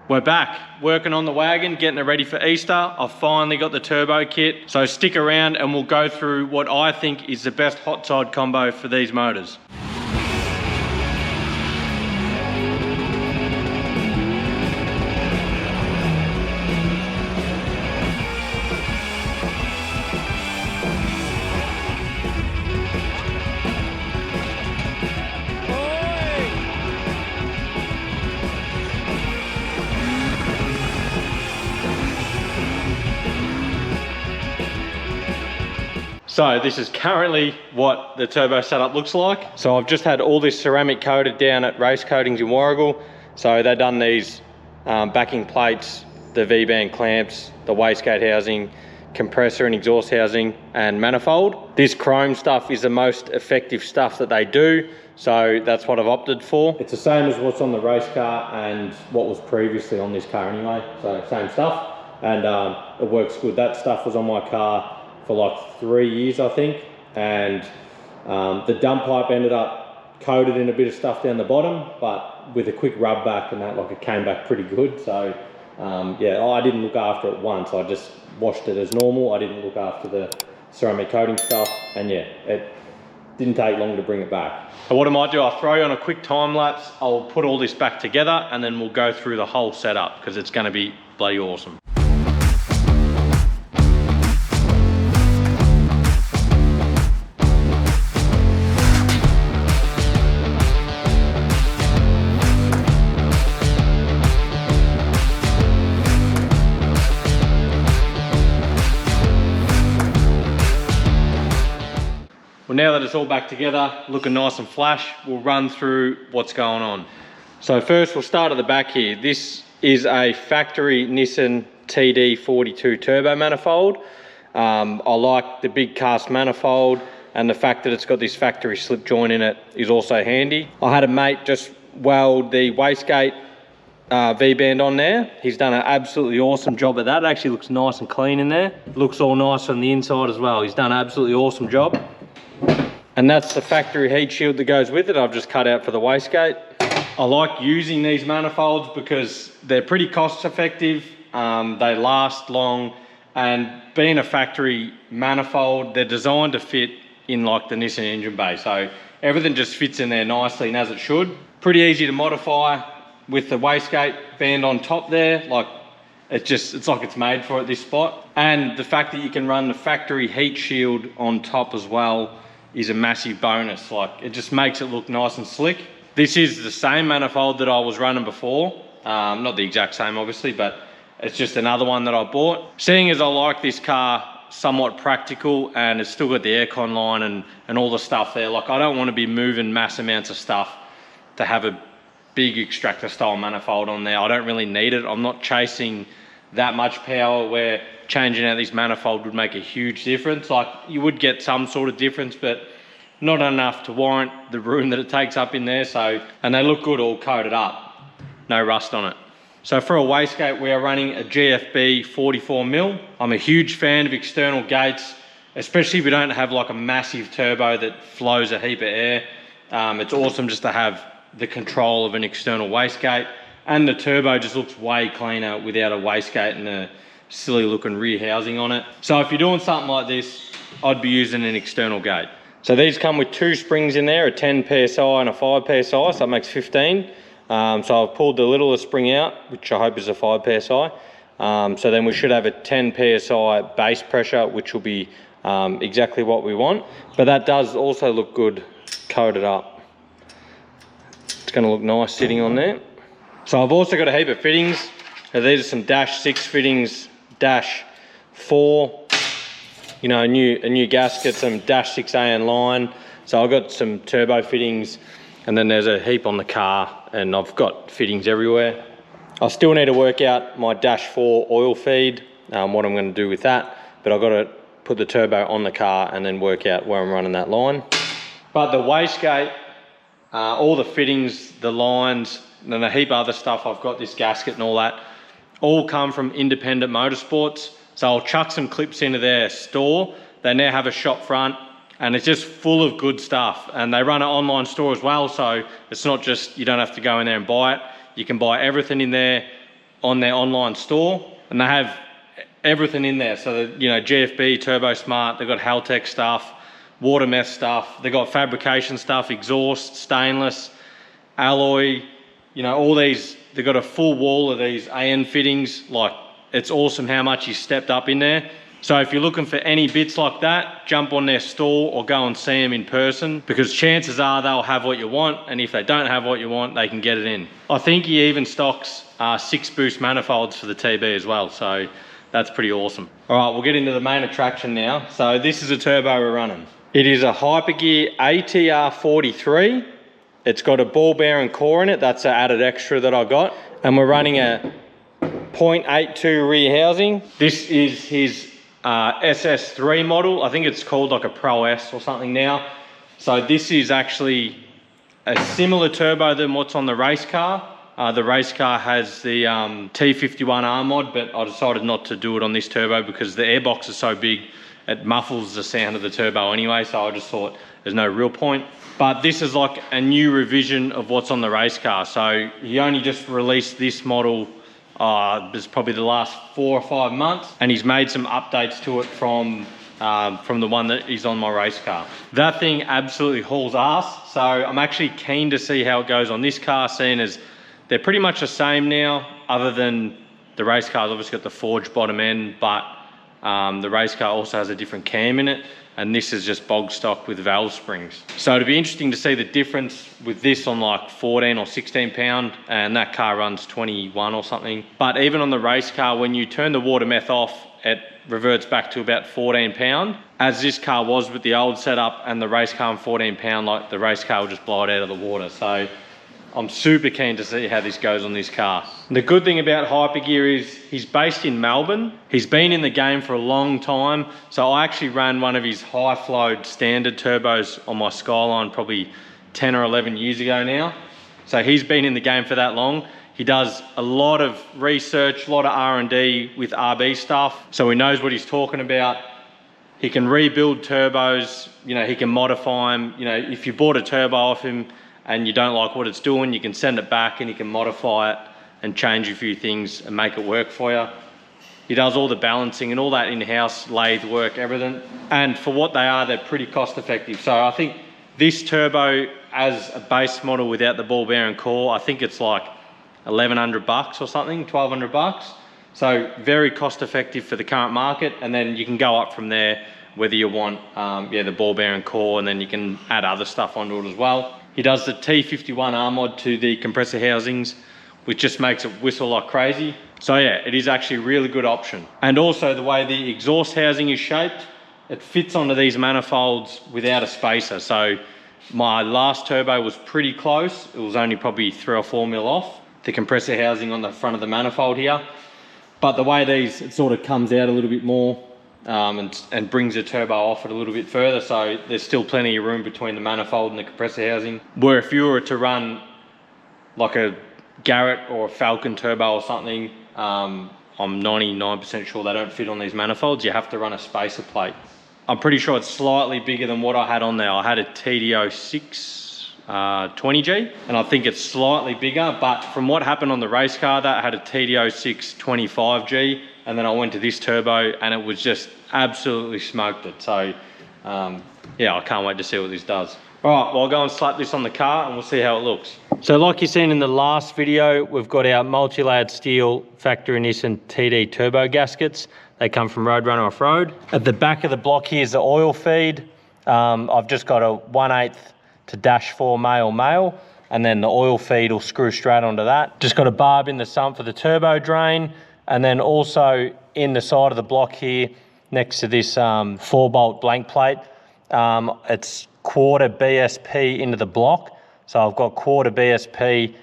We're back, working on the wagon, getting it ready for Easter. I've finally got the turbo kit, so stick around and we'll go through what I think is the best hot side combo for these motors. So this is currently what the turbo setup looks like. So I've just had all this ceramic coated down at Race Coatings in Warragul. So they've done these backing plates, the V-band clamps, the wastegate housing, compressor and exhaust housing, and manifold. This chrome stuff is the most effective stuff that they do. So that's what I've opted for. It's the same as what's on the race car and what was previously on this car anyway. So same stuff, and it works good. That stuff was on my car for like 3 years, I think, and the dump pipe ended up coated in a bit of stuff down the bottom, but with a quick rub back and that, like, it came back pretty good. So yeah, I didn't look after it once. I just washed it as normal. I didn't look after the ceramic coating stuff, and yeah, it didn't take long to bring it back. So what I might do, I'll throw you on a quick time lapse. I'll put all this back together and then we'll go through the whole setup because it's going to be bloody awesome. Well, now that it's all back together, looking nice and flash, we'll run through what's going on. So first we'll start at the back here. This is a factory Nissan TB42 turbo manifold. I like the big cast manifold, and the fact that it's got this factory slip joint in it is also handy. I had a mate just weld the wastegate V-band on there. He's done an absolutely awesome job at that. It actually looks nice and clean in there. Looks all nice on the inside as well. He's done an absolutely awesome job. And that's the factory heat shield that goes with it. I've just cut out for the wastegate. I like using these manifolds because they're pretty cost effective. They last long, and being a factory manifold, they're designed to fit in like the Nissan engine bay. So everything just fits in there nicely and as it should. Pretty easy to modify with the wastegate band on top there. Like it's like it's made for it, this spot. And the fact that you can run the factory heat shield on top as well is a massive bonus. Like, it just makes it look nice and slick. This is the same manifold that I was running before. Not the exact same, obviously, but it's just another one that I bought. Seeing as I like this car somewhat practical, and it's still got the aircon line and all the stuff there, like, I don't want to be moving mass amounts of stuff to have a big extractor style manifold on there. I don't really need it. I'm not chasing that much power where changing out this manifold would make a huge difference. Like, you would get some sort of difference, but not enough to warrant the room that it takes up in there. So, and they look good all coated up, no rust on it. So for a wastegate, we are running a GFB 44mm. I'm a huge fan of external gates, especially if you don't have like a massive turbo that flows a heap of air. It's awesome just to have the control of an external wastegate, and the turbo just looks way cleaner without a wastegate and a silly looking rear housing on it. So if you're doing something like this, I'd be using an external gate. So these come with 2 springs in there, a 10 PSI and a 5 PSI, so that makes 15. So I've pulled the littlest spring out, which I hope is a 5 PSI. So then we should have a 10 PSI base pressure, which will be exactly what we want. But that does also look good coated up. It's gonna look nice sitting on there. So I've also got a heap of fittings. So these are some dash 6 fittings, dash 4, you know, a new gasket, some dash 6AN line. So I've got some turbo fittings, and then there's a heap on the car, and I've got fittings everywhere. I still need to work out my dash 4 oil feed, what I'm going to do with that, but I've got to put the turbo on the car and then work out where I'm running that line. But the wastegate, all the fittings, the lines, and a heap of other stuff, I've got this gasket and all that, all come from Independent Motorsports. So I'll chuck some clips into their store. They now have a shop front, and it's just full of good stuff. And they run an online store as well, so it's not just, you don't have to go in there and buy it. You can buy everything in there on their online store, and they have everything in there. So you know, GFB, Turbo Smart, they've got Haltech stuff, water meth stuff, they've got fabrication stuff, exhaust, stainless, alloy, you know, all these. They've got a full wall of these AN fittings. Like, it's awesome how much he's stepped up in there. So if you're looking for any bits like that, jump on their store or go and see them in person, because chances are they'll have what you want, and if they don't have what you want, they can get it in. I think he even stocks 6 boost manifolds for the TB as well, so that's pretty awesome. All right, we'll get into the main attraction now. So this is a turbo we're running. It is a Hypergear ATR43. It's got a ball bearing core in it. That's an added extra that I got. And we're running a 0.82 rear housing. This is his SS3 model. I think it's called like a Pro S or something now. So this is actually a similar turbo than what's on the race car. The race car has the T51R mod, but I decided not to do it on this turbo because the airbox is so big, it muffles the sound of the turbo anyway. So I just thought there's no real point. But this is like a new revision of what's on the race car. So he only just released this model, it's probably the last 4 or 5 months, and he's made some updates to it from the one that is on my race car. That thing absolutely hauls ass. So I'm actually keen to see how it goes on this car, seeing as they're pretty much the same now, other than the race car's obviously got the forged bottom end, but the race car also has a different cam in it, and this is just bog stock with valve springs. So it'd be interesting to see the difference with this on like 14 or 16 pound, and that car runs 21 or something. But even on the race car, when you turn the water meth off, it reverts back to about 14 pound, as this car was with the old setup, and the race car on 14 pound, like the race car will just blow it out of the water. So I'm super keen to see how this goes on this car. The good thing about Hypergear is he's based in Melbourne. He's been in the game for a long time. So I actually ran one of his high flowed standard turbos on my Skyline probably 10 or 11 years ago now. So he's been in the game for that long. He does a lot of research, a lot of R&D with RB stuff. So he knows what he's talking about. He can rebuild turbos, you know, he can modify them. You know, if you bought a turbo off him and you don't like what it's doing, you can send it back and he can modify it and change a few things and make it work for you. He does all the balancing and all that in-house, lathe work, everything. And for what they are, they're pretty cost effective. So I think this turbo as a base model without the ball bearing core, I think it's like 1,100 bucks or something, 1,200 bucks. So very cost effective for the current market. And then you can go up from there, whether you want the ball bearing core, and then you can add other stuff onto it as well. He does the T51R mod to the compressor housings, which just makes it whistle like crazy. So yeah, it is actually a really good option. And also the way the exhaust housing is shaped, it fits onto these manifolds without a spacer. So my last turbo was pretty close. It was only probably 3 or 4 mil off the compressor housing on the front of the manifold here. But the way these, it sort of comes out a little bit more and brings the turbo off it a little bit further, so there's still plenty of room between the manifold and the compressor housing. Where if you were to run like a Garrett or a Falcon turbo or something, I'm 99% sure they don't fit on these manifolds. You have to run a spacer plate. I'm pretty sure it's slightly bigger than what I had on there. I had a TD06 20G, and I think it's slightly bigger, but from what happened on the race car, that had a TD06 25G, and then I went to this turbo and it was just absolutely smoked it. So yeah, I can't wait to see what this does. All right, well, I'll go and slap this on the car and we'll see how it looks. So like you've seen in the last video, we've got our multi-layered steel factory Nissan TD turbo gaskets. They come from Roadrunner Offroad. At the back of the block here is the oil feed. I've just got a 1/8 to -4 male, and then the oil feed will screw straight onto that. Just got a barb in the sump for the turbo drain, and then also in the side of the block here, next to this 4-bolt blank plate, it's 1/4 BSP into the block. So I've got 1/4 BSP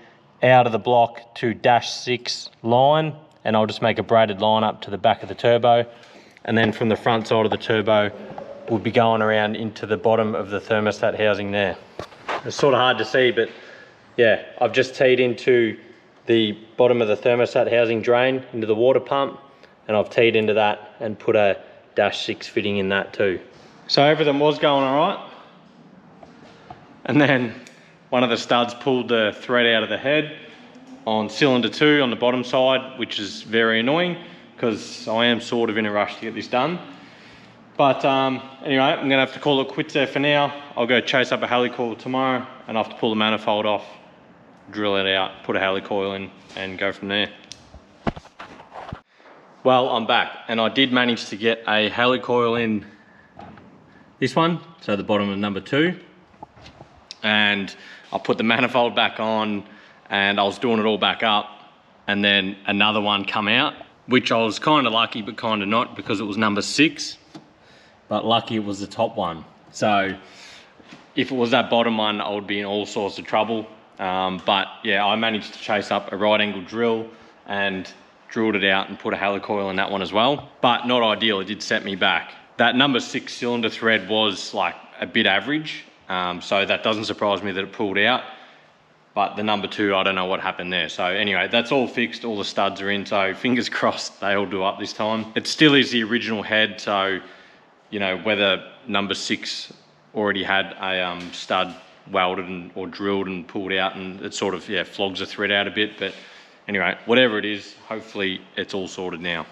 out of the block to -6 line, and I'll just make a braided line up to the back of the turbo. And then from the front side of the turbo, we'll be going around into the bottom of the thermostat housing there. It's sort of hard to see, but yeah, I've just teed into the bottom of the thermostat housing drain into the water pump, and I've teed into that and put a -6 fitting in that too. So everything was going all right. And then one of the studs pulled the thread out of the head, on cylinder 2 on the bottom side, which is very annoying because I am sort of in a rush to get this done. But anyway, I'm gonna have to call it quits there for now. I'll go chase up a helicoil tomorrow and I have to pull the manifold off, drill it out, put a helicoil in and go from there. Well, I'm back and I did manage to get a helicoil in this one, so the bottom of number 2. And I put the manifold back on and I was doing it all back up and then another one come out, which I was kind of lucky but kind of not because it was number 6. But lucky it was the top one. So if it was that bottom one, I would be in all sorts of trouble. But yeah, I managed to chase up a right angle drill and drilled it out and put a helicoil in that one as well. But not ideal, it did set me back. That number 6 cylinder thread was like a bit average. So that doesn't surprise me that it pulled out. But the number 2, I don't know what happened there. So anyway, that's all fixed, all the studs are in. So fingers crossed they all do up this time. It still is the original head, so you know, whether number 6 already had a stud welded or drilled and pulled out and it sort of, yeah, flogs the thread out a bit. But anyway, whatever it is, hopefully it's all sorted now.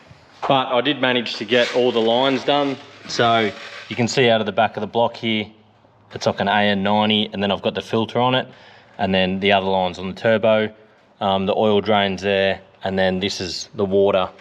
But I did manage to get all the lines done. So you can see out of the back of the block here, it's like an AN90 and then I've got the filter on it. And then the other lines on the turbo, the oil drains there. And then this is the water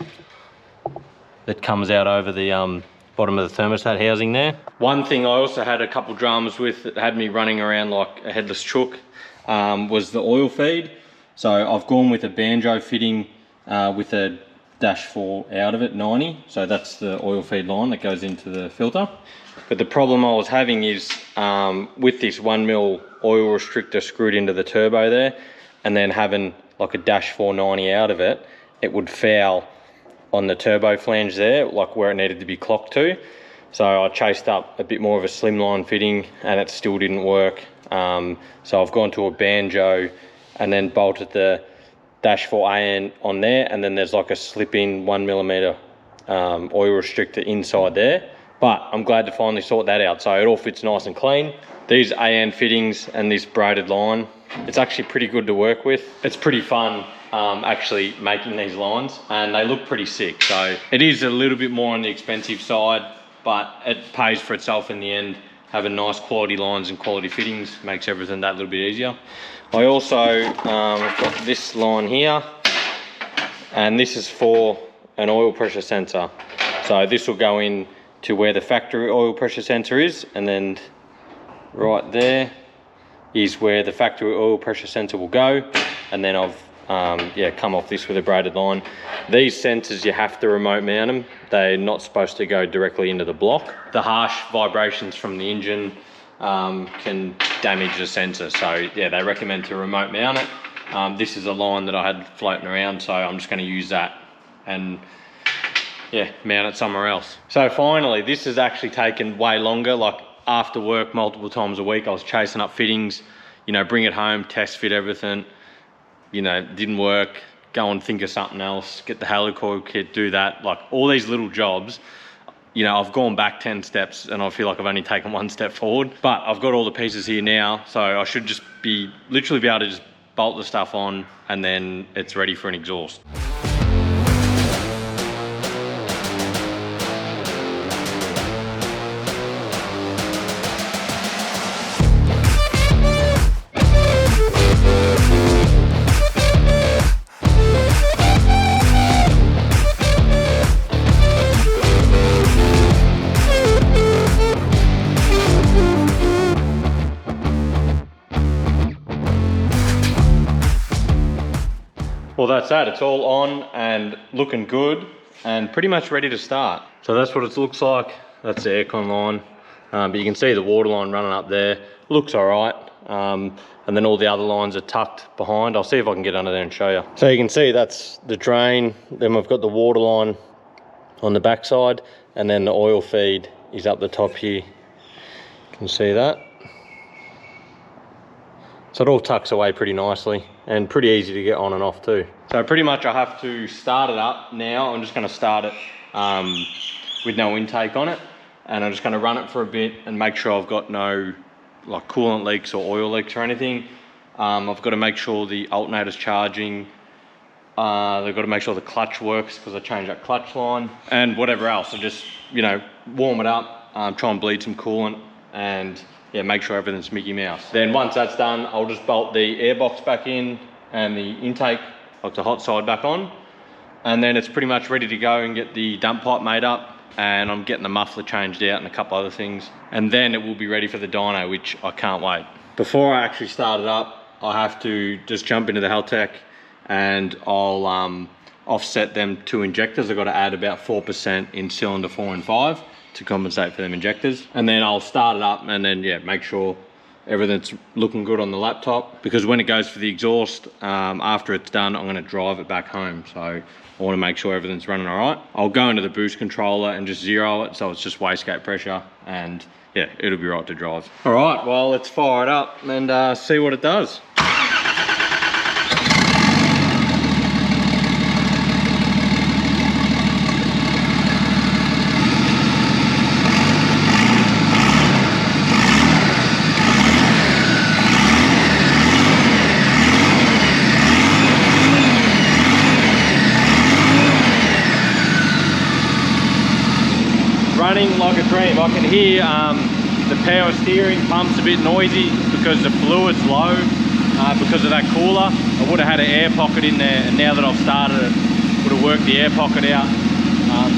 that comes out over the bottom of the thermostat housing there. One thing I also had a couple dramas with that had me running around like a headless chook was the oil feed. So I've gone with a banjo fitting with a -4 out of it, 90. So that's the oil feed line that goes into the filter. But the problem I was having is with this 1mm oil restrictor screwed into the turbo there and then having like a -4 90 out of it, it would foul on the turbo flange there, like where it needed to be clocked to. So I chased up a bit more of a slimline fitting and it still didn't work. So I've gone to a banjo and then bolted the -4 AN on there, and then there's like a slip-in 1mm oil restrictor inside there. But I'm glad to finally sort that out, so it all fits nice and clean. These AN fittings and this braided line, it's actually pretty good to work with. It's pretty fun actually making these lines and they look pretty sick. So it is a little bit more on the expensive side, but it pays for itself in the end. Having nice quality lines and quality fittings makes everything that little bit easier. I also got this line here, and this is for an oil pressure sensor. So this will go in to where the factory oil pressure sensor is, and then right there is where the factory oil pressure sensor will go. And then I've come off this with a braided line. These sensors, you have to remote mount them. They're not supposed to go directly into the block. The harsh vibrations from the engine can damage the sensor. So yeah, they recommend to remote mount it. This is a line that I had floating around, so I'm just going to use that and yeah, mount it somewhere else. So finally, this has actually taken way longer. Like after work multiple times a week, I was chasing up fittings, you know, bring it home, test fit everything. You know, didn't work, go and think of something else, get the helicoil kit, do that. Like all these little jobs, you know, I've gone back 10 steps and I feel like I've only taken 1 step forward. But I've got all the pieces here now, so I should just literally be able to just bolt the stuff on and then it's ready for an exhaust. Well, that's that. It's all on and looking good and pretty much ready to start. So that's what it looks like. That's the aircon line. But you can see the water line running up there. Looks all right. And then all the other lines are tucked behind. I'll see if I can get under there and show you. So you can see that's the drain. Then we've got the water line on the back side. And then the oil feed is up the top here. You can see that. So it all tucks away pretty nicely and pretty easy to get on and off too. So pretty much I have to start it up now. I'm just going to start it with no intake on it, and I'm just going to run it for a bit and make sure I've got no like coolant leaks or oil leaks or anything. I've got to make sure the alternator's charging They've got to make sure the clutch works because I changed that clutch line and whatever else. I just, you know, warm it up, try and bleed some coolant, and yeah, make sure everything's Mickey Mouse. Then once that's done, I'll just bolt the airbox back in and the intake, like the hot side, back on. And then it's pretty much ready to go and get the dump pipe made up. And I'm getting the muffler changed out and a couple other things. And then it will be ready for the dyno, which I can't wait. Before I actually start it up, I have to just jump into the Haltech and I'll offset them 2 injectors. I've got to add about 4% in cylinder 4 and 5 to compensate for them injectors. And then I'll start it up and then, yeah, make sure everything's looking good on the laptop, because when it goes for the exhaust, after it's done, I'm gonna drive it back home. So I wanna make sure everything's running all right. I'll go into the boost controller and just zero it, so it's just wastegate pressure, and yeah, it'll be right to drive. All right, well, let's fire it up and see what it does. Running like a dream. I can hear the power steering pump's a bit noisy because the fluid's low because of that cooler. I would have had an air pocket in there, and now that I've started it, would have worked the air pocket out.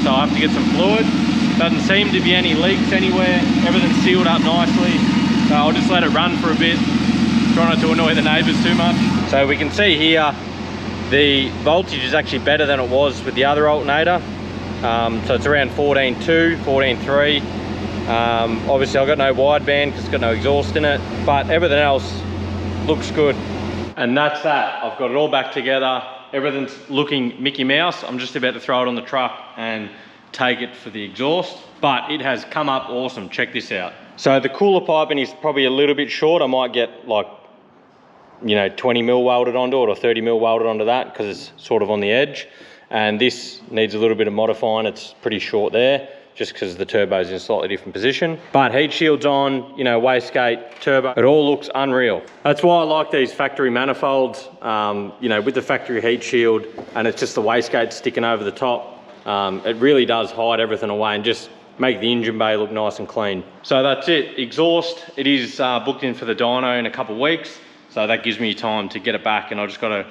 So I have to get some fluid. Doesn't seem to be any leaks anywhere. Everything's sealed up nicely. So I'll just let it run for a bit. Try not to annoy the neighbours too much. So we can see here the voltage is actually better than it was with the other alternator. So it's around 14.2, 14.3. Obviously I've got no wideband because it's got no exhaust in it, but everything else looks good. And that's that. I've got it all back together. Everything's looking Mickey Mouse. I'm just about to throw it on the truck and take it for the exhaust, but it has come up awesome. Check this out. So the cooler piping is probably a little bit short. I might get like, you know, 20 mil welded onto it or 30 mil welded onto that because it's sort of on the edge. And this needs a little bit of modifying. It's pretty short there, just because the turbo's in a slightly different position. But heat shield's on, you know, wastegate, turbo, it all looks unreal. That's why I like these factory manifolds, you know, with the factory heat shield, and it's just the wastegate sticking over the top. It really does hide everything away and just make the engine bay look nice and clean. So that's it, exhaust. It is booked in for the dyno in a couple of weeks. So that gives me time to get it back, and I just gotta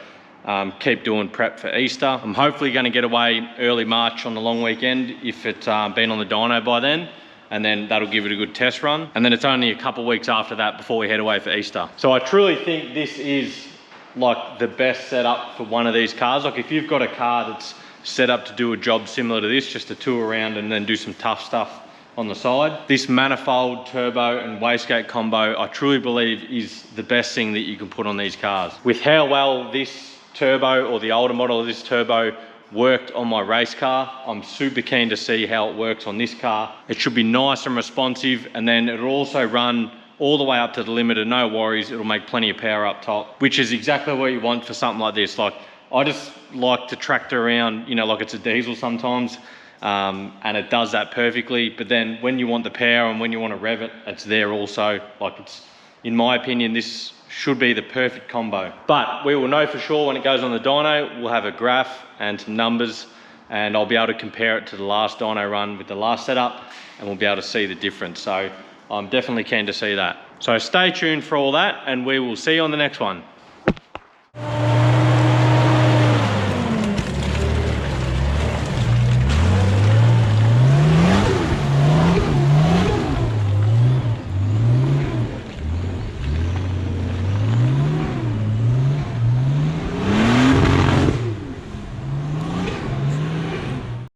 keep doing prep for Easter. I'm hopefully going to get away early March on the long weekend if it's been on the dyno by then, and then that'll give it a good test run. And then it's only a couple of weeks after that before we head away for Easter. So I truly think this is like the best setup for one of these cars. Like if you've got a car that's set up to do a job similar to this, just to tour around and then do some tough stuff on the side, this manifold, turbo and wastegate combo, I truly believe is the best thing that you can put on these cars. With how well this turbo, or the older model of this turbo, worked on my race car, I'm super keen to see how it works on this car. It should be nice and responsive, and then it'll also run all the way up to the limiter, no worries. It'll make plenty of power up top, which is exactly what you want for something like this. Like, I just like to tractor around, you know, like it's a diesel sometimes, and it does that perfectly. But then when you want the power and when you want to rev it, it's there also. Like, it's, in my opinion, this should be the perfect combo. But we will know for sure when it goes on the dyno. We'll have a graph and some numbers, and I'll be able to compare it to the last dyno run with the last setup, and we'll be able to see the difference. So I'm definitely keen to see that. So stay tuned for all that, and we will see you on the next one.